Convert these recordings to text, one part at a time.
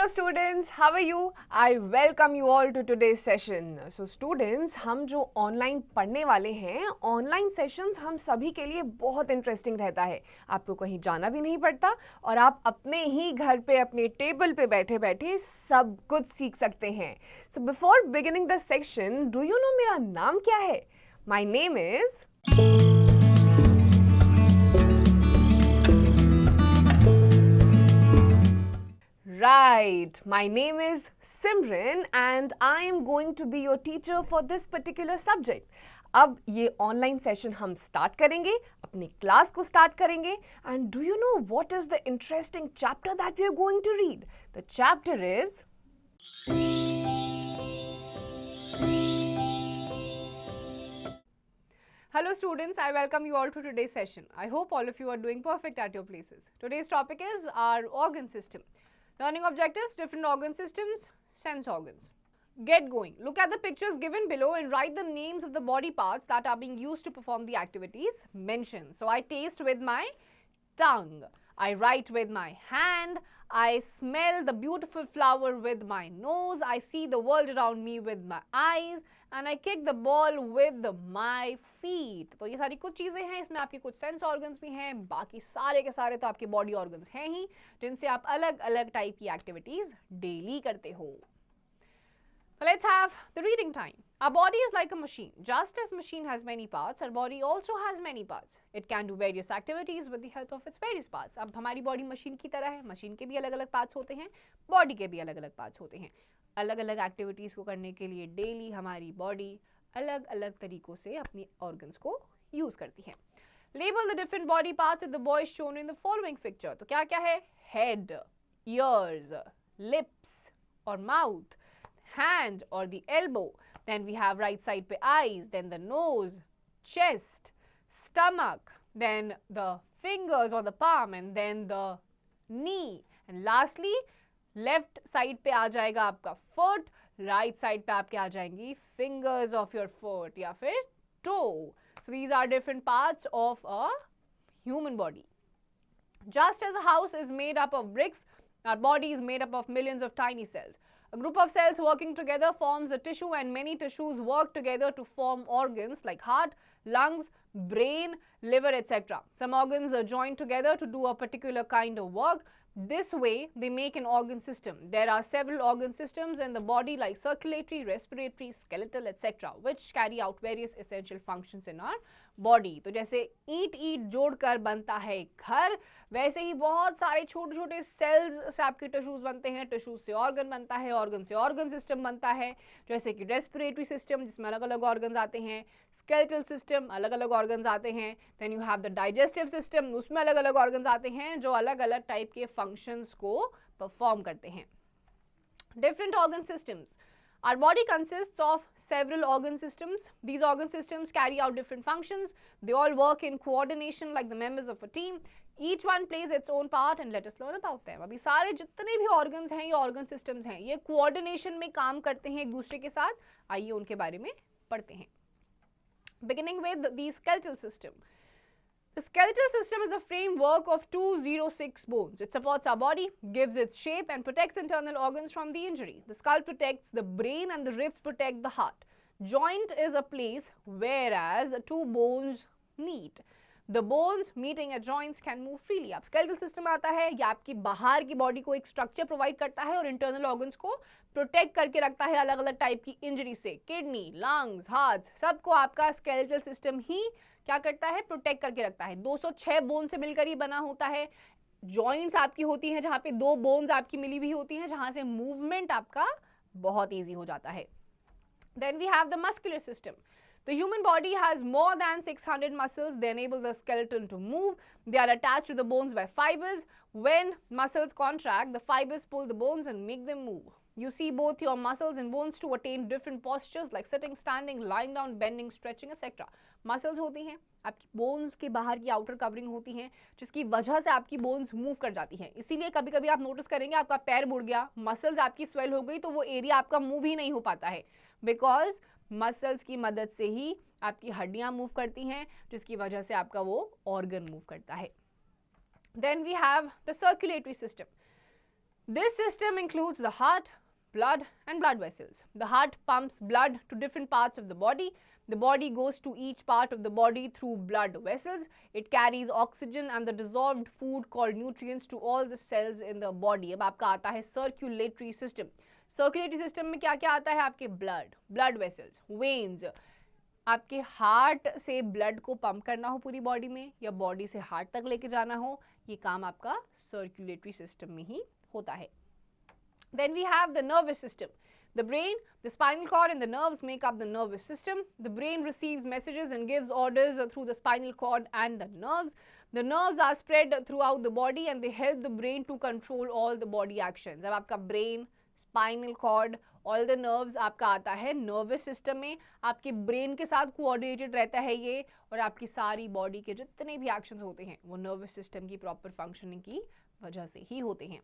students, how are you? I welcome you all to today's session. So students, हम जो online पढ़ने वाले हैं, ऑनलाइन सेशंस हम सभी के लिए बहुत इंटरेस्टिंग रहता है. आपको कहीं जाना भी नहीं पड़ता और आप अपने ही घर पे अपने टेबल पे बैठे बैठे सब कुछ सीख सकते हैं. So before beginning the section, do you know मेरा नाम क्या है? My name is Right, my name is Simran and I am going to be your teacher for this particular subject. अब ये ऑनलाइन सेशन हम स्टार्ट करेंगे, अपनी class को स्टार्ट करेंगे and do you know what is the interesting chapter that we are going to read? The chapter is Hello students, I welcome you all to today's session. I hope all of you are doing perfect at your places. Today's topic is our organ system. Learning objectives, different organ systems, sense organs. Get going. Look at the pictures given below and write the names of the body parts that are being used to perform the activities mentioned. So I taste with my tongue. I write with my hand. I smell the beautiful flower with my nose. I see the world around me with my eyes. And I kick the ball with my feet. तो ये सारी कुछ चीज़ें हैं, इसमें आपके कुछ sense organs भी हैं, बाकी सारे के सारे तो आपके बॉडी ऑर्गन्स हैं ही, जिनसे आप अलग अलग टाइप की एक्टिविटीज डेली करते हो. So let's have the reading time. Our body is like a machine. Just as machine has many parts, our body also has many parts. It can do various activities with the help of its various parts. अब हमारी body machine की तरह है, machine के भी अलग अलग parts होते हैं, बॉडी के भी अलग अलग पार्ट्स होते हैं. अलग अलग एक्टिविटीज़ को करने के लिए डेली हमारी बॉडी अलग अलग तरीक़ों से अपनी ऑर्गन्स को यूज़ करती है. Label the different body parts of the boy shown in the following picture. तो क्या क्या है? हेड, ईयर्स, लिप्स और माउथ, हैंड और the elbow. Then we have right side पे eyes, then the nose, chest, stomach, then the fingers और the palm and then the knee and lastly left side पे आ जाएगा आपका foot, right side पे आपके आ जाएंगी फिंगर्स ऑफ योर फुट या फिर toe. So these are different parts of a human body. Just as a house is made up of bricks, our body is made up of millions of tiny cells. A group of cells working together forms a tissue, and many tissues work together to form organs like heart, lungs, brain, liver, etc. Some organs are joined together to do a particular kind of work. This way, they make an organ system. There are several organ systems in the body like circulatory, respiratory, skeletal, etc. which carry out various essential functions in our body. तो जैसे ईंट जोड़कर बनता है घर, वैसे ही बहुत सारे छोटे छोटे सेल्स से आपके टिश्यूज बनते हैं, टिश्यूज से ऑर्गन बनता है, ऑर्गन से ऑर्गन सिस्टम बनता है, जैसे कि रेस्पिरेटरी सिस्टम जिसमें अलग अलग ऑर्गन्स आते हैं, स्केलेटल सिस्टम अलग अलग ऑर्गन्स आते हैं, then you have the digestive system उसमें अलग अलग ऑर्गन्स आते हैं जो अलग अलग टाइप के फंक्शंस को परफॉर्म करते हैं. Different organ systems. Our body consists of several organ systems. These organ systems carry out different functions. They all work in coordination like the members of a team. Each one plays its own part and let us learn about them. अभी सारे जितने भी organs हैं, ये organ systems हैं, ये coordination में काम करते हैं एक दूसरे के साथ. आइए उनके बारे में पढ़ते हैं. Beginning with the skeletal system. The skeletal system is a framework of 206 bones. It supports our body, gives its shape and protects internal organs from the injury. The skull protects the brain and the ribs protect the heart. Joint is a place whereas two bones meet. The bones meeting at joints can move freely. अब skeletal system आता है, ये आपकी बाहर की body को एक structure provide करता है और इंटरनल ऑर्गन्स को प्रोटेक्ट करके रखता है अलग अलग टाइप की इंजरी से. किडनी, लंग्स, हार्ट, सबको आपका स्केलेटल सिस्टम ही क्या करता है? प्रोटेक्ट करके रखता है. 206 बोन से मिलकर ही बना होता है. जॉइंट्स आपकी होती हैं जहाँ पे दो बोन्स आपकी मिली हुई होती हैं, जहाँ से मूवमेंट आपका बहुत ईजी हो जाता है. Then we have the muscular system. The human body has more than 600 muscles. They enable the skeleton to move. They are attached to the bones by fibers. When muscles contract, the fibers pull the bones and make them move. You see both your muscles and bones to attain different postures like sitting, standing, lying down, bending, stretching, etc. Muscles होती हैं, आपकी bones के बाहर की outer covering होती है, जिसकी वजह से आपकी बोन्स मूव कर जाती हैं. इसीलिए कभी कभी आप नोटिस करेंगे आपका पैर मुड़ गया, मसल्स आपकी स्वेल हो गई, तो वो एरिया आपका मूव ही नहीं हो पाता है, बिकॉज मसल्स की मदद से ही आपकी हड्डियां मूव करती हैं, जिसकी वजह से आपका वो ऑर्गन मूव करता है. Then we have the circulatory system. This system includes the heart, blood and blood vessels. The heart pumps blood to different parts of the body. The body goes to each part of the body through blood vessels. It carries oxygen and the dissolved food called nutrients to all the cells in the body. अब आपका आता है circulatory system. Circulatory system में क्या क्या आता है आपके blood vessels, veins. आपके हार्ट से ब्लड को पंप करना हो पूरी बॉडी में या बॉडी से हार्ट तक लेके जाना हो, ये काम आपका सर्कुलेटरी सिस्टम में ही होता है. Then we have the nervous system. The brain, the spinal cord and the nerves make up the nervous system. The brain receives messages and gives orders through the spinal cord and the nerves. The nerves are spread throughout the body and they help the brain to control all the body actions. अब आपका brain, spinal cord, all the nerves आपका आता है nervous system में. आपके brain के साथ coordinated रहता है ये और आपकी सारी body के जितने भी actions होते हैं वो nervous system की proper functioning की वजह से ही होते हैं.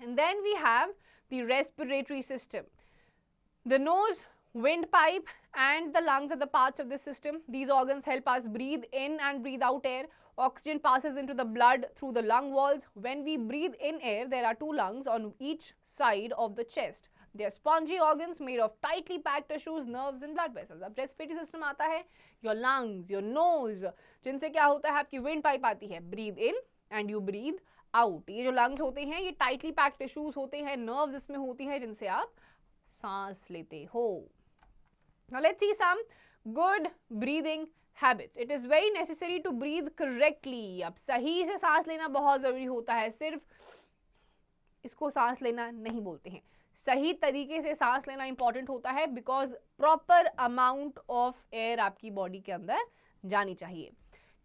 And then we have the respiratory system. The nose, windpipe and the lungs are the parts of this system. These organs help us breathe in and breathe out air. Oxygen passes into the blood through the lung walls. When we breathe in air, there are two lungs on each side of the chest. They are spongy organs made of tightly packed tissues, nerves and blood vessels. अब respiratory system आता है, your lungs, your nose, जिनसे क्या होता है आपकी windpipe आती है, breathe in and you breathe out. ये जो लंग्स होते हैं ये टाइटली पैक्ड टिश्यूज होते हैं, नर्व्स इसमें होती हैं जिनसे आप सांस लेते हो. Now let's see some good breathing habits. It is very necessary to breathe correctly. अब सही से सांस लेना बहुत जरूरी होता है. सिर्फ इसको सांस लेना नहीं बोलते हैं, सही तरीके से सांस लेना इंपॉर्टेंट होता है because proper amount of air आपकी बॉडी के अंदर जानी चाहिए.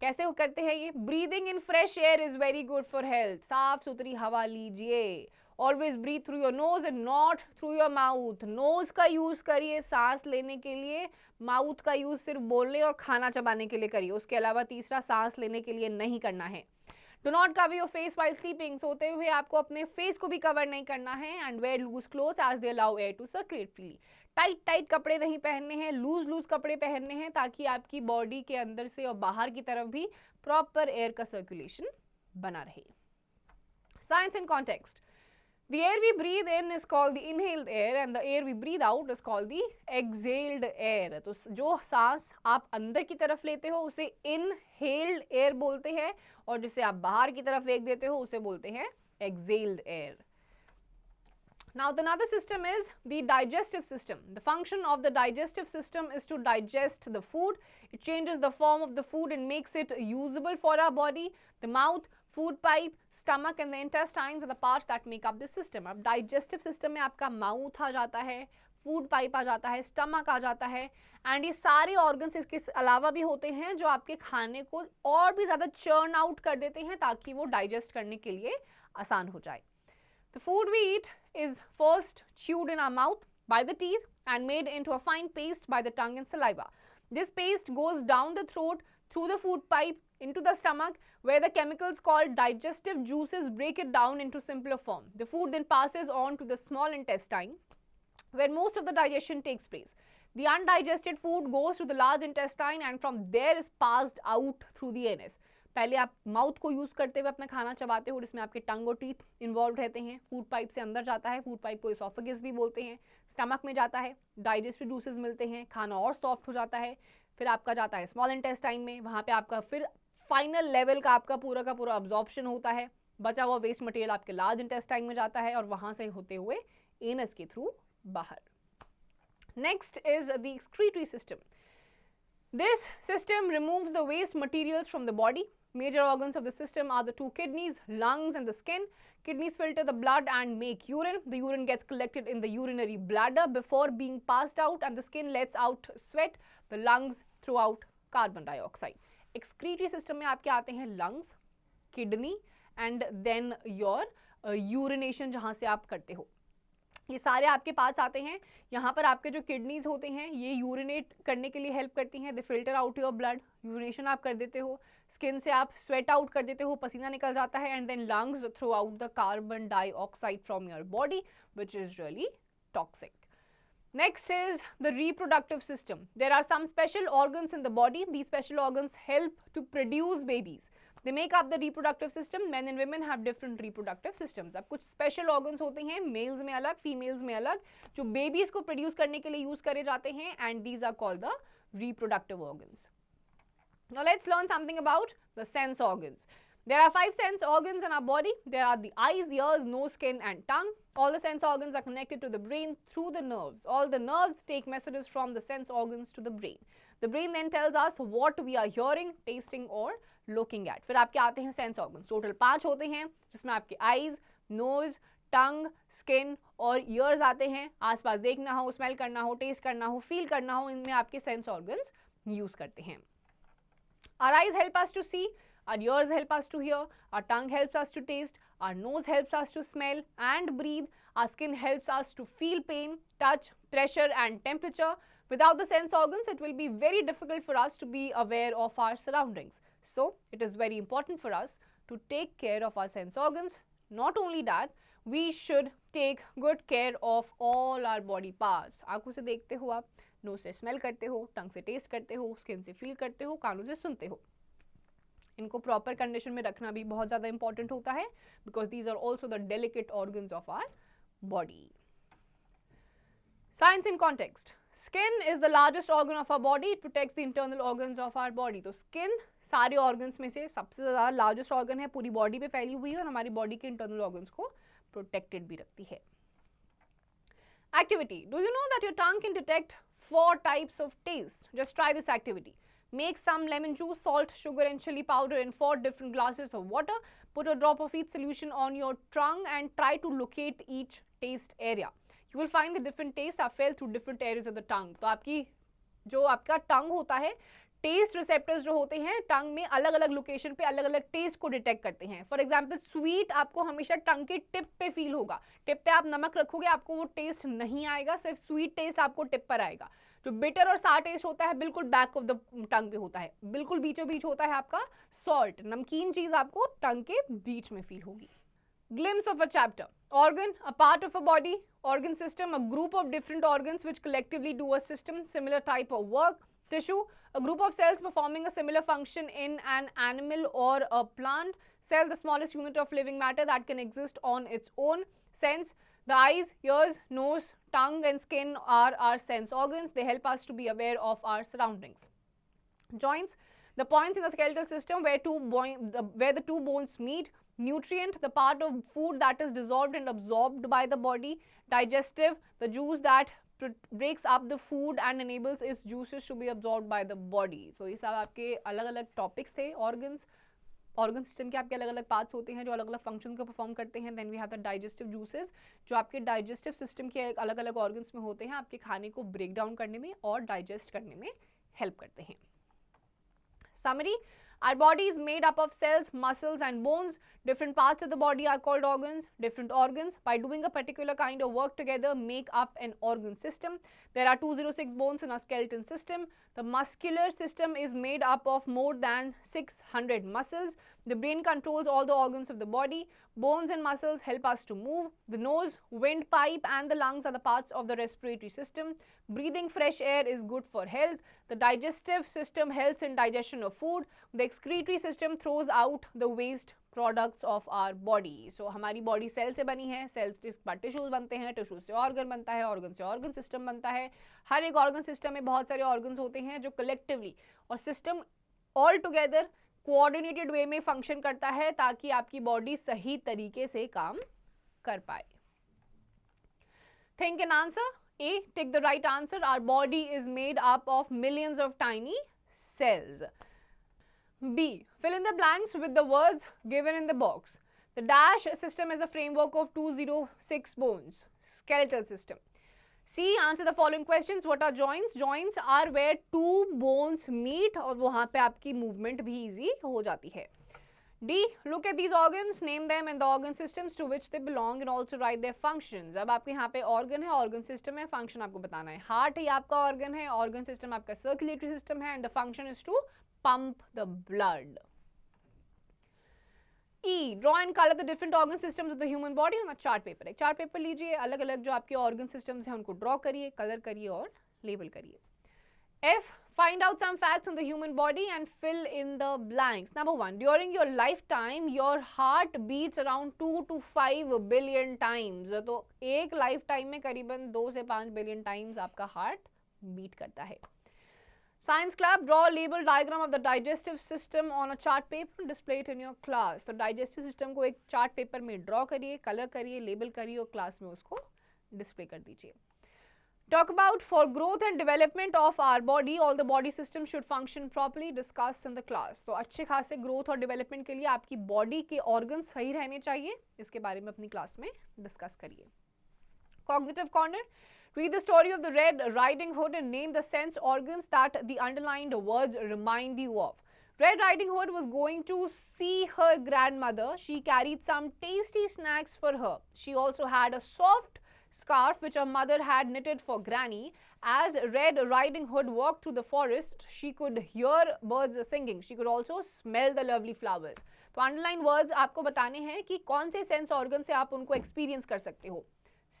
कैसे वो करते हैं ये? Breathing in fresh air is very good for health. साफ सुथरी हवा लीजिए. Always breathe through your nose and not through your mouth. Nose का यूज करिए सांस लेने के लिए, माउथ का यूज सिर्फ बोलने और खाना चबाने के लिए करिए. उसके अलावा तीसरा सांस लेने के लिए नहीं करना है. Do not cover your face while sleeping. सोते हुए आपको अपने फेस को भी कवर नहीं करना है. And wear loose clothes as they allow air to circulate freely. Tight कपड़े नहीं पहनने हैं, लूज कपड़े पहनने हैं ताकि आपकी बॉडी के अंदर से और बाहर की तरफ भी प्रॉपर एयर का सर्कुलेशन बना रहे. Science in context. The air we breathe in is called the inhaled air and the air we breathe out is called the exhaled air. तो जो सांस आप अंदर की तरफ लेते हो उसे inhaled air बोलते हैं और जिसे आप बाहर की तरफ फेंक देते हो उसे बोलते हैं exhaled air. Now the another system is the digestive system. The function of the digestive system is to digest the food. It changes the form of the food and makes it usable for our body. The mouth, food pipe, stomach and the intestines are the parts that make up this system. अब digestive system में आपका mouth आ जाता है, food pipe आ जाता है, stomach आ जाता है and ये सारे organs इसके अलावा भी होते हैं जो आपके खाने को और भी ज़्यादा churn out कर देते हैं ताकि वो digest करने के लिए आसान हो जाए. The food we eat is first chewed in our mouth by the teeth and made into a fine paste by the tongue and saliva. This paste goes down the throat through the food pipe into the stomach where the chemicals called digestive juices break it down into simpler form. The food then passes on to the small intestine where most of the digestion takes place. The undigested food goes to the large intestine and from there is passed out through the anus. पहले आप mouth को use करते हुए अपना खाना चबाते हो जिसमें आपके टंग और टीथ इन्वॉल्व रहते हैं. फूड पाइप से अंदर जाता है, फूड पाइप को इसोफेगस भी बोलते हैं. स्टमक में जाता है, डाइजेस्टिव जूसेस मिलते हैं, खाना और सॉफ्ट हो जाता है. फिर आपका जाता है स्मॉल इंटेस्टाइन में, वहाँ पे आपका फिर फाइनल लेवल का पूरा अब्जॉर्प्शन होता है. बचा हुआ वेस्ट मटेरियल आपके लार्ज इंटेस्टाइन में जाता है और वहाँ से होते हुए एनस के थ्रू बाहर. Next is the excretory system. This system removes the waste materials from the body. Major organs of the system are the two kidneys, lungs and the skin. Kidneys filter the blood and make urine. The urine gets collected in the urinary bladder before being passed out and the skin lets out sweat. The lungs throw out carbon dioxide. Excretory system में आपके आते हैं lungs, kidney and then your urination जहाँ से आप करते हो. ये सारे आपके पास आते हैं. यहाँ पर आपके जो किडनीज होते हैं ये यूरिनेट करने के लिए हेल्प करती हैं. They filter out your blood. Urination आप कर देते हो. स्किन से आप स्वेट आउट कर देते हो, पसीना निकल जाता है. And then lungs throw out the carbon dioxide from your body which is really toxic. Next is the reproductive system. There are some special organs in the body. These special organs help to produce babies. They make up the reproductive system. Men and women have different reproductive systems. अब कुछ special organs होते हैं, males में अलग, females में अलग, जो babies को produce करने के लिए use करे जाते हैं, and these are called the reproductive organs. Now let's learn something about the sense organs. There are 5 sense organs in our body. There are the eyes, ears, nose, skin and tongue. All the sense organs are connected to the brain through the nerves. All the nerves take messages from the sense organs to the brain. The brain then tells us what we are hearing, tasting or looking at. फिर आपके आते हैं sense organs. Total 5 होते हैं, जिसमें आपके eyes, nose, tongue, skin और ears आते हैं. आसपास देखना हो, smell करना हो, taste करना हो, feel करना हो, इनमें आपके sense organs use करते हैं. Our eyes help us to see. Our ears help us to hear, our tongue helps us to taste, our nose helps us to smell and breathe, our skin helps us to feel pain, touch, pressure and temperature. Without the sense organs, it will be very difficult for us to be aware of our surroundings. So, it is very important for us to take care of our sense organs. Not only that, we should take good care of all our body parts. आंखों से देखते हो आप, nose से smell करते हो, tongue से taste करते हो, skin से feel करते हो, कानों से सुनते हो. इनको प्रॉपर कंडीशन में रखना भी बहुत ज़्यादा इंपॉर्टेंट होता है, because these are also the delicate organs of our body. Science in context. Skin is the largest organ of our body. It protects the internal organs of our body. तो skin सारे organs में से सबसे ज़्यादा largest organ है, पूरी body पे फैली हुई है और हमारी बॉडी के इंटरनल ऑर्गन्स को प्रोटेक्टेड भी रखती है. Activity. Do you know that your tongue can detect 4 types of taste? Just try this activity. Make some lemon juice, salt, sugar and chili powder in 4 different glasses of water. Put a drop of each solution on your tongue and try to locate each taste area. You will find the different tastes are felt through different areas of the tongue. तो आपकी जो आपका टंग होता है, test receptors जो होते हैं टंग में अलग अलग लोकेशन पे अलग अलग टेस्ट को डिटेक्ट करते हैं. फॉर एग्जाम्पल स्वीट आपको हमेशा टंग के टिप पे फील होगा. टिप पे आप नमक रखोगे आपको वो टेस्ट नहीं आएगा, सिर्फ स्वीट टेस्ट आपको टिप पर आएगा. जो बिटर और सार टेस्ट होता है बिल्कुल बैक ऑफ द टंग पे होता है, बिल्कुल बीचों बीच होता है आपका सॉल्ट. नमकीन चीज आपको टंग के बीच में फील होगी. Glimpse of a chapter. Organ, a part of a body. Organ system, a group of different organs which collectively do a system, similar type of work. Tissue, a group of cells performing a similar function in an animal or a plant. Cell, the smallest unit of living matter that can exist on its own. Sense, the eyes, ears, nose, tongue and skin are our sense organs. They help us to be aware of our surroundings. Joints, the points in the skeletal system where the two bones meet. Nutrient, the part of food that is dissolved and absorbed by the body. Digestive, the juice that breaks up the food and enables its juices to be absorbed by the body. So ये सब आपके अलग अलग topics थे. Organs, organ system के आपके अलग अलग पार्ट्स होते हैं जो अलग अलग फंक्शन को परफॉर्म करते हैं. Then we have the digestive juices जो आपके डाइजेस्टिव सिस्टम के अलग अलग ऑर्गन्स में होते हैं, आपके खाने को ब्रेक डाउन करने में और डाइजेस्ट करने में हेल्प करते हैं. Summary. Our body is made up of cells, muscles and bones. Different parts of the body are called organs. Different organs, by doing a particular kind of work together, make up an organ system. There are 206 bones in our skeleton system. The muscular system is made up of more than 600 muscles. The brain controls all the organs of the body. Bones and muscles help us to move. The nose, windpipe and the lungs are the parts of the respiratory system. Breathing fresh air is good for health. The digestive system helps in digestion of food. The excretory system throws out the waste products of our body. So हमारी body cell से बनी है, cells जिस पर tissues बनते हैं, tissues से organ बनता है, organ से organ system बनता है. हर एक organ system में बहुत सारे organs होते हैं जो collectively और system all together coordinated way में function करता है ताकि आपकी body सही तरीके से काम कर पाए. Think and answer. A. Take the right answer. Our body is made up of millions of tiny cells. B. Fill in the blanks with the words given in the box. The dash system is a framework of 206 bones. Skeletal system. C. Answer the following questions. What are joints? Joints are where two bones meet और वहाँ पे आपकी movement भी easy हो जाती है. D. Look at these organs, name them and the organ systems to which they belong and also write their functions. अब आपके यहाँ पे organ है, organ system है, function आपको बताना है. Heart है आपका organ है, organ system आपका circulatory system है and the function is to pump the blood. E. Draw and color the different organ systems of the human body on a chart paper. एक chart paper लीजिए, अलग अलग जो आपके organ systems हैं उनको draw करिए, color करिए और label करिए. F. Find out some facts on the human body and fill in the blanks. Number 1, during your lifetime your heart beats around 2 to 5 billion times. तो एक lifetime में करीबन 2 से 5 billion times आपका heart beat करता है. Science club, draw a label diagram of the digestive system on a chart paper, display it in your class. तो digestive system को एक chart paper में draw करिए, color करिए, label करिए और class में उसको display कर दीजिए. Talk about for growth and development of our body, all the body systems should function properly, discuss in the class. तो अच्छे खासे growth और development के लिए आपकी body के organs सही रहने चाहिए, इसके बारे में अपनी class में discuss करिए. Cognitive corner, read the story of the Red Riding Hood and name the sense organs that the underlined words remind you of. Red Riding Hood was going to see her grandmother. She carried some tasty snacks for her. She also had a soft scarf which her mother had knitted for Granny. As Red Riding Hood walked through the forest, she could hear birds singing. She could also smell the lovely flowers. तो underline words आपको बताने हैं कि कौन से sense organ से आप उनको एक्सपीरियंस कर सकते हो.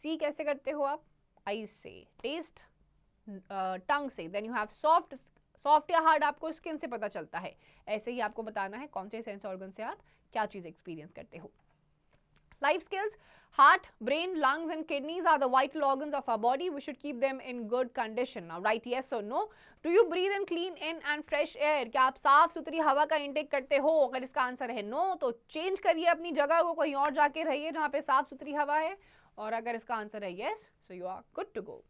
सी कैसे करते हो आप? आईज से, टेस्ट टंग से, देन यू हैव सॉफ्ट या हार्ड आपको स्किन से पता चलता है. ऐसे ही आपको बताना है कौन से सेंस ऑर्गन से आप क्या चीज एक्सपीरियंस करते हो. Life skills, heart, brain, lungs and kidneys are the vital organs of our body. We should keep them in good condition. Now write yes or no. Do you breathe in clean in and fresh air? क्या आप साफ सुथरी हवा का intake करते हो? अगर इसका आंसर है नो तो चेंज करिए अपनी जगह को, कहीं और जाके रहिए जहाँ पे साफ सुथरी हवा है. और अगर इसका आंसर है yes, so you are good to go.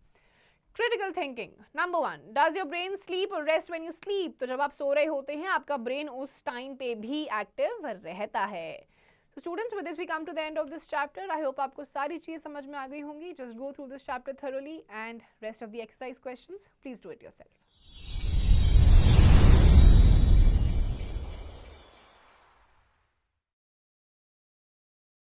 Critical thinking. Number 1, does your brain sleep or rest when you sleep? तो जब आप सो रहे होते हैं आपका ब्रेन उस टाइम पे भी एक्टिव रहता है. So students, with this we come to the end of this chapter. I hope आपको सारी चीज़ समझ में आ गई होंगी. Just go through this chapter thoroughly and rest of the exercise questions, please do it yourself.